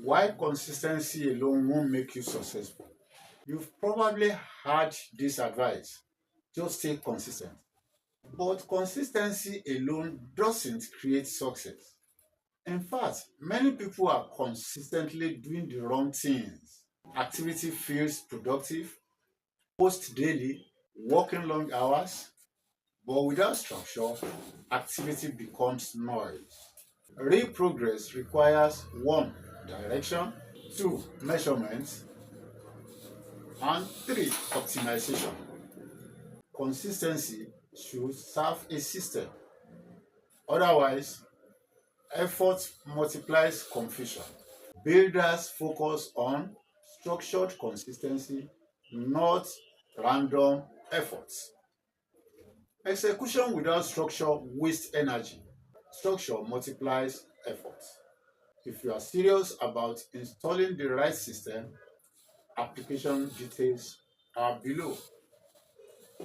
Why consistency alone won't make you successful? You've probably heard this advice: just stay consistent. But consistency alone doesn't create success. In fact, many people are consistently doing the wrong things. Activity feels productive, post daily, working long hours, but without structure, activity becomes noise. Real progress requires 1. Direction, 2. Measurement, and 3. Optimization. Consistency should serve a system. Otherwise, effort multiplies confusion. Builders focus on structured consistency, not random efforts. Execution without structure wastes energy. Structure multiplies effort. If you are serious about installing the right system, application details are below.